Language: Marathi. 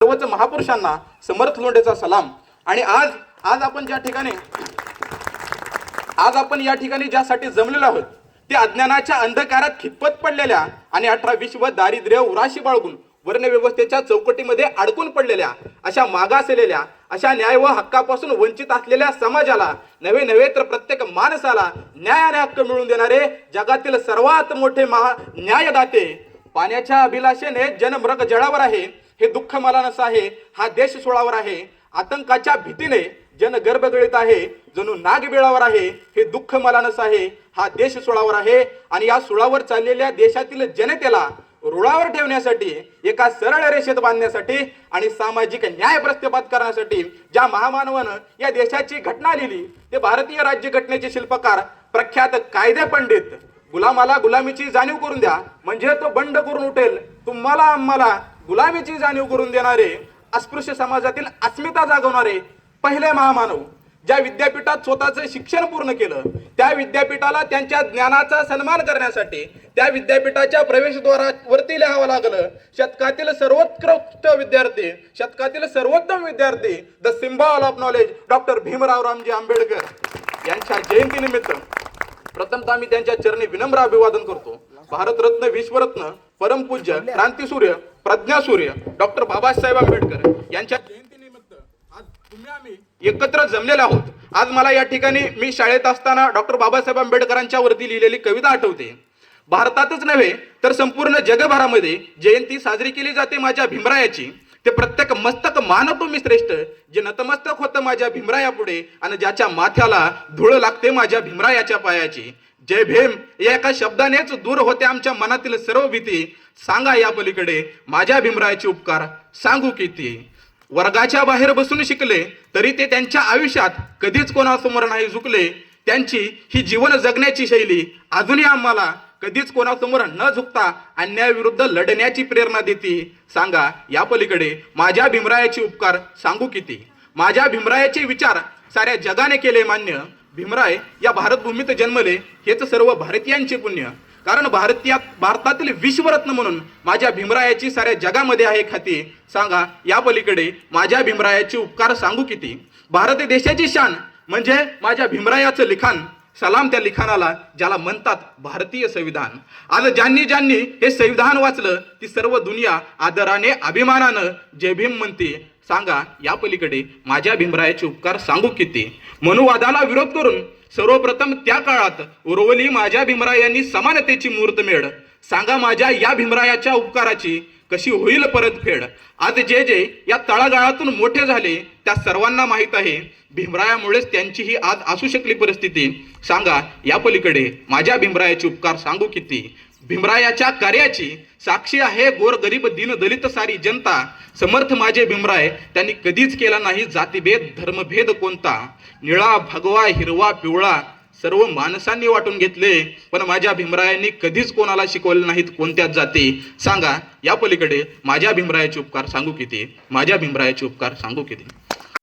सर्वच महापुरुषांना समर्थ लोंढेचा सलाम। आणि आज आपण या ठिकाणी ज्यासाठी जमलेलो आहोत ते अज्ञानाच्या अंधकारात खितपत पडलेल्या आणि 18-20 व दारिद्र्य उराशी बाळगून वर्णव्यवस्थेच्या चौकटीमध्ये अडकून पडलेल्या, अशा मागासलेल्या, अशा न्याय व हक्कापासून वंचित असलेल्या समाजाला नव्हे तर प्रत्येक माणसाला न्याय आणि हक्क मिळवून देणारे जगातील सर्वात मोठे न्यायदाते। पाण्याच्या अभिलाषेने जनमृग जळावर आहे, हे दुःख मला नस आहे, हा देश सोळावर आहे। आतंकाच्या भीतीने जन गर्भगळीत आहे, जणू नाग बिळावर आहे, हे दुःख मला नस आहे, हा देश सोळावर आहे। आणि या सोळावर चाललेल्या देशातील जनतेला रुळावर ठेवण्यासाठी, एका सरळ रेषेत बांधण्यासाठी आणि सामाजिक न्याय प्रस्थापित करण्यासाठी ज्या महामानवानं या देशाची घटना लिहिली ते भारतीय राज्यघटनेचे शिल्पकार प्रख्यात कायदे पंडित। गुलामाला गुलामीची जाणीव करून द्या म्हणजे तो बंड करून उठेल, तुम्हाला आम्हाला गुलामीची जाणीव करून देणारे, अस्पृश्य समाजातील अस्मिता जागवणारे पहिले महामानव। ज्या विद्यापीठात स्वतःचं शिक्षण पूर्ण केलं त्या विद्यापीठाला त्यांच्या ज्ञानाचा सन्मान करण्यासाठी त्या विद्यापीठाच्या प्रवेशद्वारावरती लिहावं लागलं, शतकातील सर्वोत्कृष्ट विद्यार्थी, शतकातील सर्वोत्तम विद्यार्थी, the symbol of knowledge doctor Bhimrao Ramji Ambedkar यांच्या जयंतीनिमित्त प्रथमतः मी त्यांच्या चरणी विनम्र अभिवादन करतो। भारतरत्न, विश्वरत्न, परमपूज्य, क्रांतीसूर्य, प्रज्ञासूर्य डॉक्टर बाबासाहेब आंबेडकर यांच्या जयंतीनिमित्त आज तुम्ही आम्ही एकत्र जमलेलो आहोत। आज मला या ठिकाणी मी शाळेत असताना डॉक्टर बाबासाहेब आंबेडकरांच्या वरती लिहिलेली कविता आठवते। भारतातच नव्हे तर संपूर्ण जगभरामध्ये जयंती साजरी केली जाते माझ्या भीमरायाची। ते प्रत्येक मस्तक मानतो मी श्रेष्ठ, जे नतमस्तक होतं माझ्या भीमराया पुढे आणि ज्याच्या माथ्याला धूळ लागते माझ्या भीमरायाच्या पायाची। जय भीम या एका शब्दानेच दूर होते आमच्या मनातील सर्व भीती। सांगा या पलीकडे माझ्या भीमरायाचे उपकार सांगू किती। वर्गाच्या बाहेर बसून शिकले तरी ते त्यांच्या आयुष्यात कधीच कोणासमोर नाही झुकले। त्यांची ही जीवन जगण्याची शैली अजूनही आम्हाला कधीच कोणासमोर न झुकता अन्यायाविरुद्ध लढण्याची प्रेरणा देते। सांगा या पलीकडे माझ्या भीमरायाचे उपकार सांगू किती। माझ्या भीमरायाचे विचार साऱ्या जगाने केले मान्य। भीमराय या भारतभूमीत जन्मले हेच सर्व भारतीयांचे पुण्य। कारण भारतातील विश्वरत्न म्हणून माझ्या भीमरायाची साऱ्या जगामध्ये आहे ख्याती। सांगा या पलीकडे माझ्या भीमरायाचे उपकार सांगू किती। भारत देशाची शान म्हणजे माझ्या भीमरायाचं लिखाण। सलाम त्या लिखाणाला ज्याला म्हणतात भारतीय संविधान। आज ज्यांनी हे संविधान वाचलं ती सर्व दुनिया आदराने अभिमानानं जय भीम म्हणते। सांगा या पलीकडे माझ्या भीमरायाचे उपकार सांगू किती। मनुवादाला विरोध करून सर्वप्रथम त्या काळात उरवली माझ्या भीमरायांनी समानतेची मुहूर्तमेढ। सांगा माझ्या या भीमरायाच्या उपकाराची कशी होईल परतफेड। आज जे या तळागाळातून मोठे झाले त्या सर्वांना माहीत आहे भीमरायामुळेच त्यांची ही आज असू शकली परिस्थिती। सांगा या पलीकडे माझ्या भीमरायाचे उपकार सांगू किती। भीमरायाच्या कार्याची साक्षी आहे गोरगरीब दीन दलित सारी जनता। समर्थ माझे भीमराय त्यांनी कधीच केला नाही जातीभेद धर्मभेद कोणता। निळा भगवा हिरवा पिवळा सर्व माणसांनी वाटून घेतले, पण माझ्या भीमरायांनी कधीच कोणाला शिकवले नाहीत कोणत्याच जाती। सांगा या पलीकडे माझ्या भीमरायाचे उपकार सांगू किती। माझ्या भीमरायाचे उपकार सांगू किती।